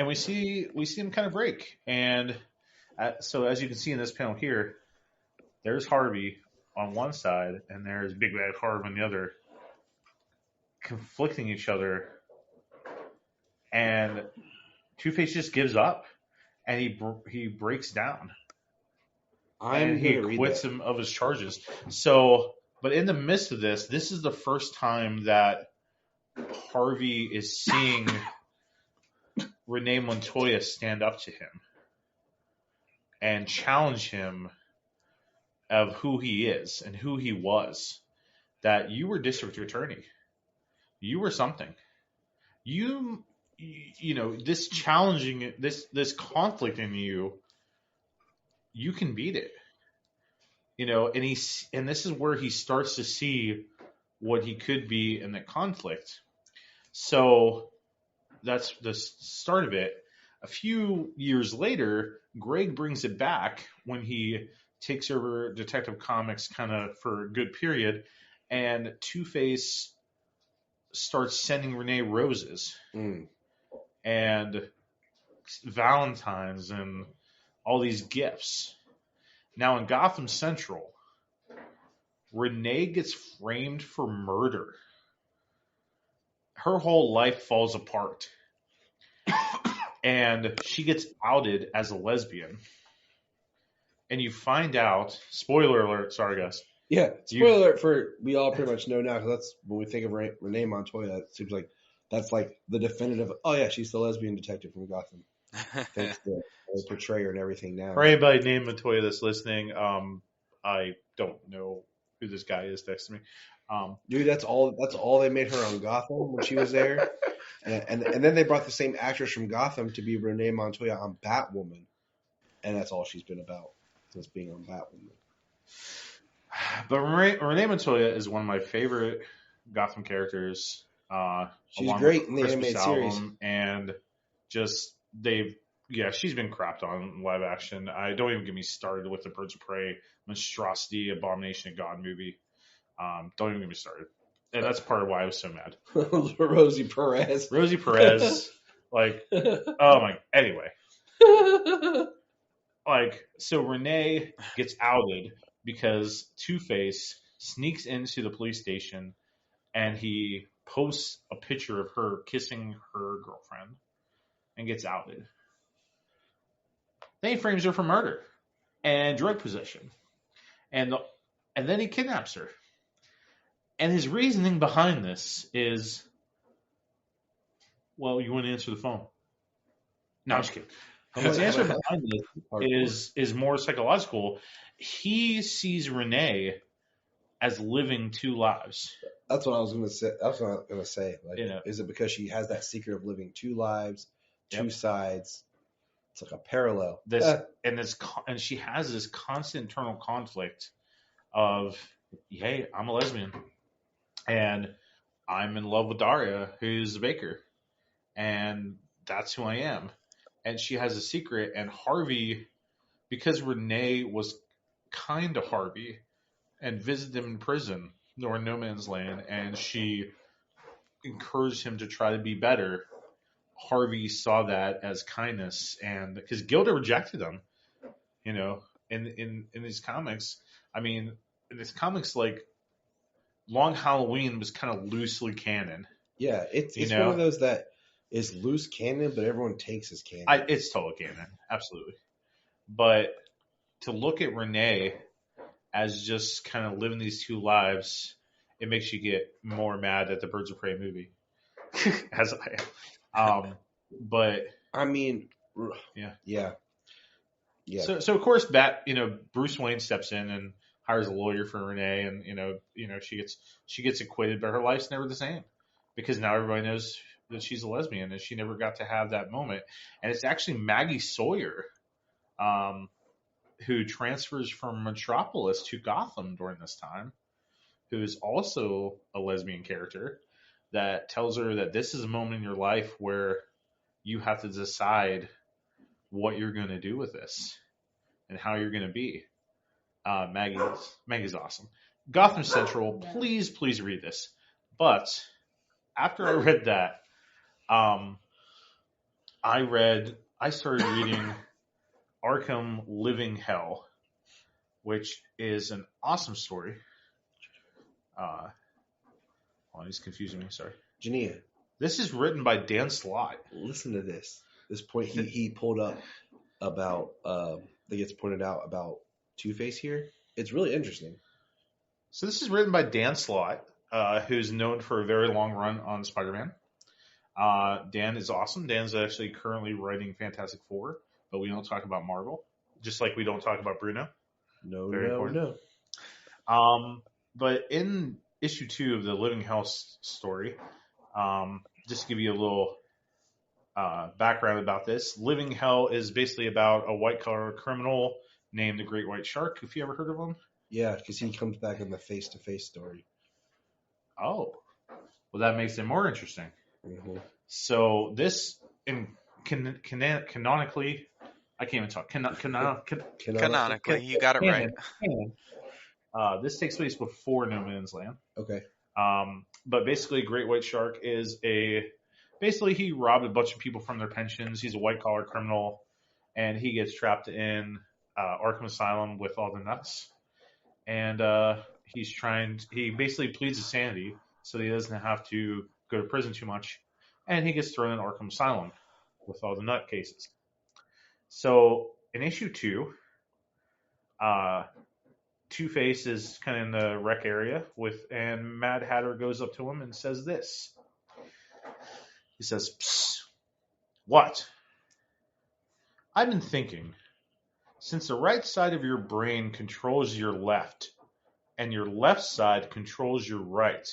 we see him kind of break. And so as you can see in this panel here, there's Harvey on one side, and there's Big Bad Harv on the other, conflicting each other. And Two-Face just gives up, and he breaks down. And he acquits him of his charges. So, but in the midst of this is the first time that Harvey is seeing Renee Montoya stand up to him and challenge him of who he is and who he was. That you were district attorney. You were something. This challenging, this conflict in you can beat it. And this is where he starts to see what he could be in the conflict. So that's the start of it. A few years later, Greg brings it back when he takes over Detective Comics kind of for a good period, and Two-Face starts sending Renee roses and Valentines and all these gifts. Now in Gotham Central, Renee gets framed for murder. Her whole life falls apart. And she gets outed as a lesbian. And you find out, spoiler alert, sorry guys. Yeah, spoiler alert for, we all pretty much know now, because that's when we think of Renee Montoya, it seems like that's like the definitive, oh yeah, she's the lesbian detective from Gotham. thanks to the portrayer and everything now. For anybody named Montoya that's listening, I don't know who this guy is next to me. Dude, that's all they made her on Gotham when she was there. And then they brought the same actress from Gotham to be Renee Montoya on Batwoman. And that's all she's been about since being on Batwoman. But Renee Montoya is one of my favorite Gotham characters. She's great in the Christmas animated album, series. And just she's been crapped on in live action. I don't even get me started with the Birds of Prey, Monstrosity, Abomination of God movie. Don't even get me started. And that's part of why I was so mad. Rosie Perez. Like, oh my. Anyway, like, so Renee gets outed because Two-Face sneaks into the police station and he posts a picture of her kissing her girlfriend and gets outed. Then he frames her for murder and drug possession. And then he kidnaps her. And his reasoning behind this is, well, you wouldn't answer the phone. No, I'm just kidding. His answer behind this is more psychological. He sees Renee as living two lives. That's what I was going to say. That's what I was going to say. Like, You know. is it because she has that secret of living two lives, two sides? It's like a parallel. And she has this constant internal conflict of, hey, I'm a lesbian, and I'm in love with Daria, who's a baker, and that's who I am. And she has a secret, and Harvey, because Renee was kind to Harvey and visited him in prison or in no man's land, and she encouraged him to try to be better, Harvey saw that as kindness, and because Gilda rejected him, you know, in these comics. I mean, in these comics, like, Long Halloween was kind of loosely canon. Yeah, it's one of those that is loose canon, but everyone takes as canon. It's total canon, absolutely. But to look at Renee as just kind of living these two lives, it makes you get more mad at the Birds of Prey movie, as I am. But I mean, yeah. So of course, Bruce Wayne steps in and hires a lawyer for Renee, and she gets acquitted, but her life's never the same because now everybody knows that she's a lesbian and she never got to have that moment. And it's actually Maggie Sawyer, who transfers from Metropolis to Gotham during this time, who is also a lesbian character, that tells her that this is a moment in your life where you have to decide what you're going to do with this and how you're going to be. Maggie's awesome. Gotham Central, please read this. But after I read that, I started reading Arkham Living Hell, which is an awesome story. He's confusing me. Sorry, Jania. This is written by Dan Slott. Listen to this. This point he pulled up about that gets pointed out about Two-Face here. It's really interesting. So this is written by Dan Slott, who's known for a very long run on Spider-Man. Dan is awesome. Dan's actually currently writing Fantastic Four, but we don't talk about Marvel, just like we don't talk about Bruno. No. But in issue 2 of the Living Hell story, just to give you a little background about this, Living Hell is basically about a white-collar criminal named the Great White Shark. Have you ever heard of him? Yeah, because he comes back in the face-to-face story. Oh, well, that makes it more interesting. Mm-hmm. So this, canonically, I can't even talk. Canonically, you got it right. This takes place before No Man's Land. Okay. But basically, Great White Shark is basically he robbed a bunch of people from their pensions. He's a white collar criminal, and he gets trapped in Arkham Asylum with all the nuts. And he basically pleads insanity so that he doesn't have to go to prison too much. And he gets thrown in Arkham Asylum with all the nut cases. So in issue 2, Two-Face is kind of in the rec area and Mad Hatter goes up to him and says this. He says, "Psst, what? I've been thinking, since the right side of your brain controls your left and your left side controls your right,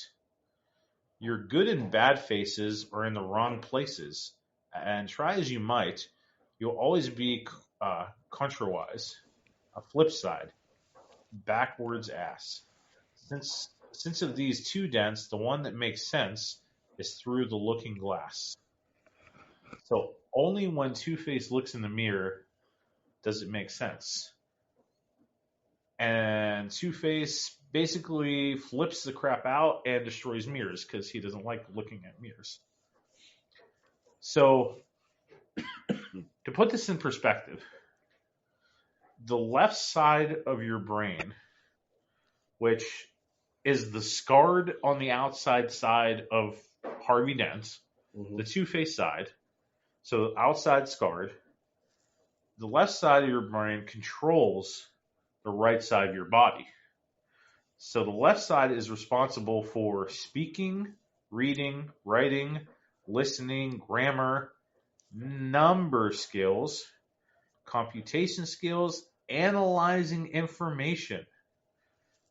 your good and bad faces are in the wrong places. And try as you might, you'll always be contrawise, a flip side, backwards ass. Since of these two dents, the one that makes sense is through the looking glass. So only when Two-Face looks in the mirror does it make sense. And Two-Face basically flips the crap out and destroys mirrors because he doesn't like looking at mirrors. So, to put this in perspective, the left side of your brain, which is the scarred on the outside side of Harvey Dent, the Two-Face side, so outside scarred, the left side of your brain controls the right side of your body. So the left side is responsible for speaking, reading, writing, listening, grammar, number skills, computation skills, analyzing information,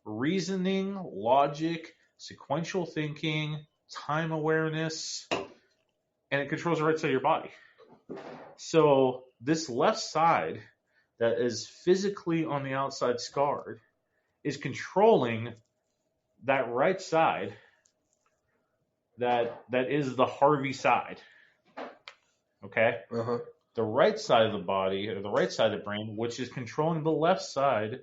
reasoning, logic, sequential thinking, time awareness, and it controls the right side of your body. So this left side that is physically on the outside scarred is controlling that right side that is the Harvey side. Okay? Uh-huh. The right side of the body, or the right side of the brain, which is controlling the left side,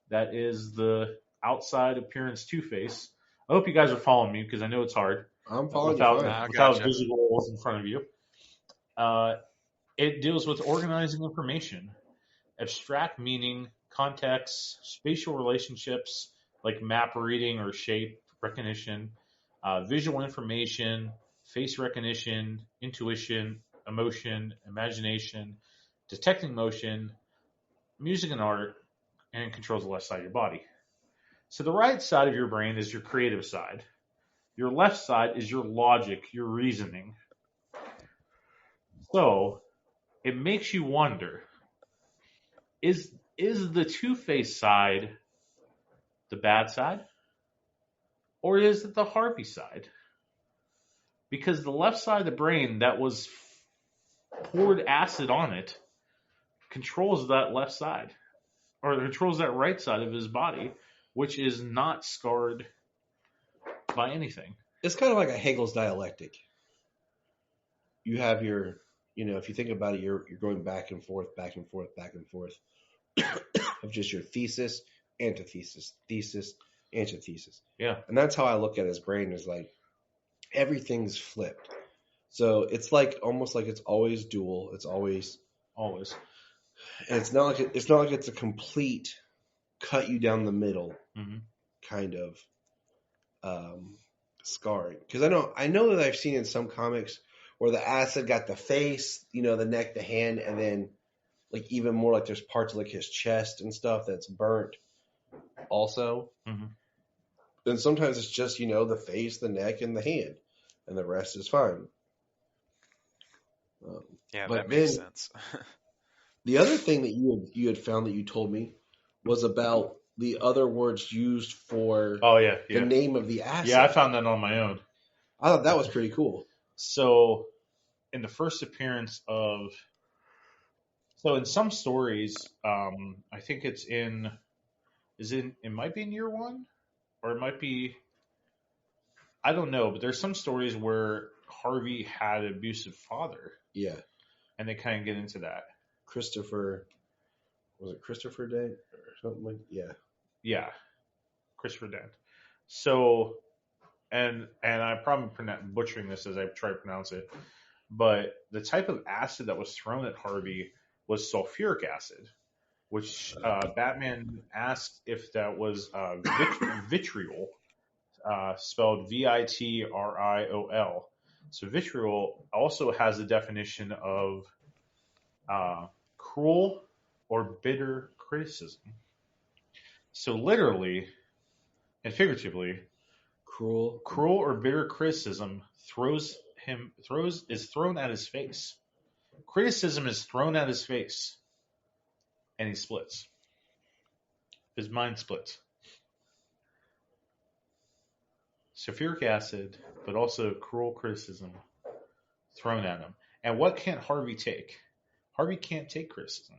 that is the outside appearance Two-Face. I hope you guys are following me because I know it's hard. I'm following without, you fine. without Gotcha. visuals in front of you. It deals with organizing information, abstract meaning, context, spatial relationships like map reading or shape recognition, visual information, face recognition, intuition, emotion, imagination, detecting motion, music and art, and controls the left side of your body. So the right side of your brain is your creative side. Your left side is your logic, your reasoning. So it makes you wonder, is the Two-Face side the bad side? Or is it the Harvey side? Because the left side of the brain that was poured acid on it controls that left side, or controls that right side of his body, which is not scarred by anything. It's kind of like a Hegel's dialectic. You have your, if you think about it, you're going back and forth, back and forth, back and forth of just your thesis, antithesis, thesis, antithesis. Yeah. And that's how I look at his brain, is like everything's flipped. So it's like almost like it's always dual. It's always, Always. and it's not like it's a complete cut you down the middle kind of scarring. Because I know that I've seen in some comics where the acid got the face, the neck, the hand, and then like even more like there's parts of like his chest and stuff that's burnt also. And sometimes it's just, the face, the neck, and the hand, and the rest is fine. Yeah, but that makes sense. The other thing that you had found that you told me was about the other words used for the name of the acid. Yeah, I found that on my own. I thought that was pretty cool. So, in the first appearance of... So, in some stories, I think it's in... It might be in year one? Or it might be... I don't know, but there's some stories where Harvey had an abusive father. Yeah. And they kind of get into that. Christopher Dent or something like Yeah, Christopher Dent. So, and I'm probably butchering this as I try to pronounce it, but the type of acid that was thrown at Harvey was sulfuric acid, which Batman asked if that was vitriol, spelled vitriol. So vitriol also has the definition of cruel or bitter criticism. So literally and figuratively, cruel or bitter criticism is thrown at his face. criticism is thrown at his face, and he splits. His mind splits. Sulfuric acid, but also cruel criticism thrown at him. And what can't Harvey take? Harvey can't take criticism.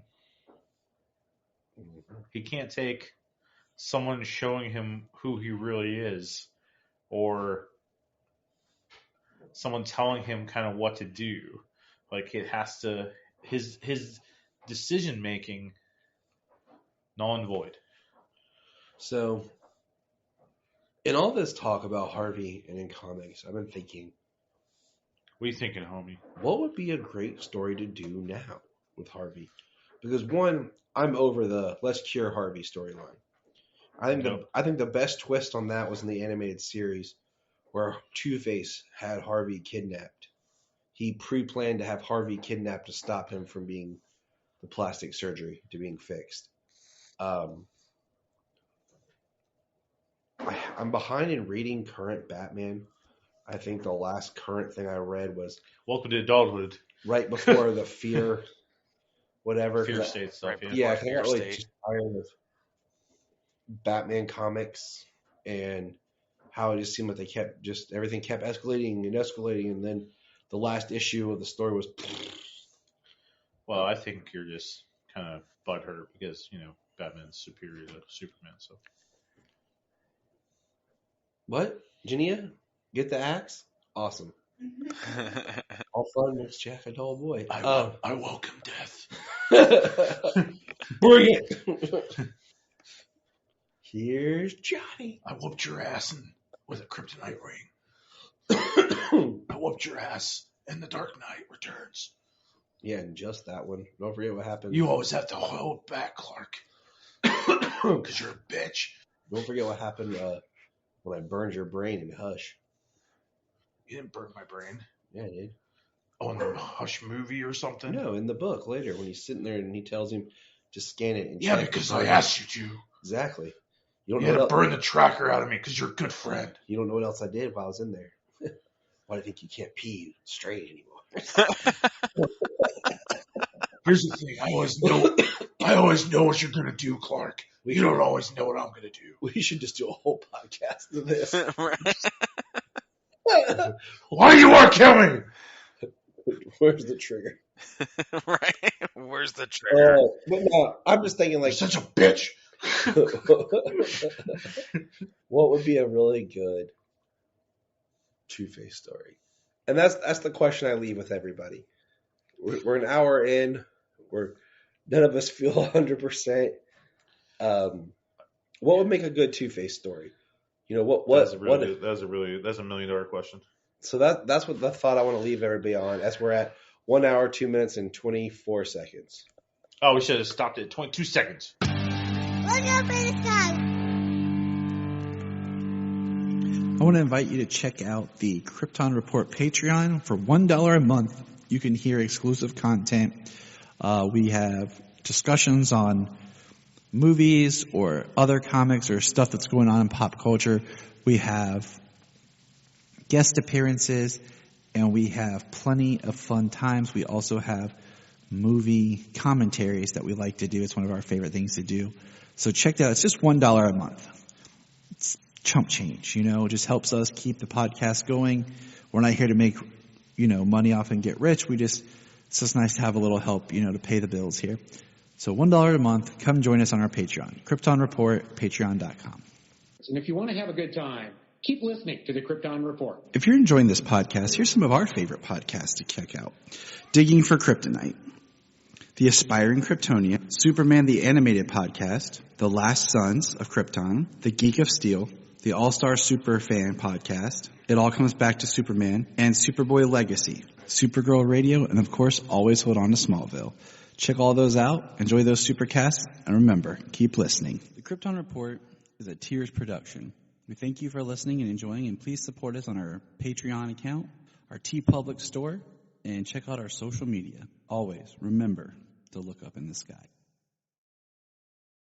He can't take someone showing him who he really is, or someone telling him kind of what to do. Like, it has to, his decision making, null and void. So, in all this talk about Harvey and in comics, I've been thinking, What are you thinking, homie? what would be a great story to do now with Harvey? Because one, I'm over the let's cure Harvey storyline. I think the best twist on that was in the animated series where Two-Face had Harvey kidnapped. He pre-planned to have Harvey kidnapped to stop him from being the plastic surgery to being fixed. I'm behind in reading current Batman. I think the last current thing I read was Welcome to adulthood. right before the Fear, whatever. Fear state stuff. Right Yeah. Yeah, I Fear got really State. just tired of Batman comics and how it just seemed like they kept everything kept escalating, and then the last issue of the story was. Well, I think you're just kind of butthurt because, Batman's superior to Superman. So What? Jania? Get the axe? Awesome. All fun makes Jack a dull boy. I welcome death. Bring it! Here's Johnny. I whooped your ass with a kryptonite ring. I whooped your ass and the Dark Knight Returns. Yeah, and just that one. Don't forget what happened. You always have to hold back, Clark. Because you're a bitch. Don't forget what happened when I burned your brain in Hush. You didn't burn my brain. Yeah, I did. Oh, in the Hush movie or something? No, in the book later when he's sitting there and he tells him to scan it. And Yeah, check because the I brain. asked you to. Exactly. You don't You know had to what burn the tracker out of me because you're a good friend. You don't know what else I did while I was in there. Why do you think you can't pee straight anymore? Here's the thing. I always know what you're going to do, Clark. You don't always know what I'm going to do. We should just do a whole podcast of this. Why do you want to kill me? Where's the trigger? Right? Where's the trigger? But no, I'm just thinking You're like, such a bitch. what would be a really good Two-Face story? And that's the question I leave with everybody. We're an hour in. None of us feel 100%. What would make a good Two-Face story? That's That's a $1 million question. So that's what the thought I want to leave everybody on as we're at 1 hour, 2 minutes, and 24 seconds. Oh, we should have stopped at 22 seconds. Look up in the sky. I want to invite you to check out the Krypton Report Patreon. For $1 a month, you can hear exclusive content. We have discussions on movies or other comics or stuff that's going on in pop culture. We have guest appearances, and we have plenty of fun times. We also have movie commentaries that we like to do. It's one of our favorite things to do. So check that out. It's just $1 a month. It's chump change, it just helps us keep the podcast going. We're not here to make, money off and get rich. It's just nice to have a little help, to pay the bills here. So $1 a month, come join us on our Patreon. Krypton Report, patreon.com. And if you want to have a good time, keep listening to the Krypton Report. If you're enjoying this podcast, here's some of our favorite podcasts to check out. Digging for Kryptonite, The Aspiring Kryptonian, Superman the Animated Podcast, The Last Sons of Krypton, The Geek of Steel, the All-Star Superfan Podcast, It All Comes Back to Superman, and Superboy Legacy, Supergirl Radio, and of course, always hold on to Smallville. Check all those out, enjoy those supercasts, and remember, keep listening. The Krypton Report is a Tears production. We thank you for listening and enjoying, and please support us on our Patreon account, our TeePublic store, and check out our social media. Always remember to look up in the sky.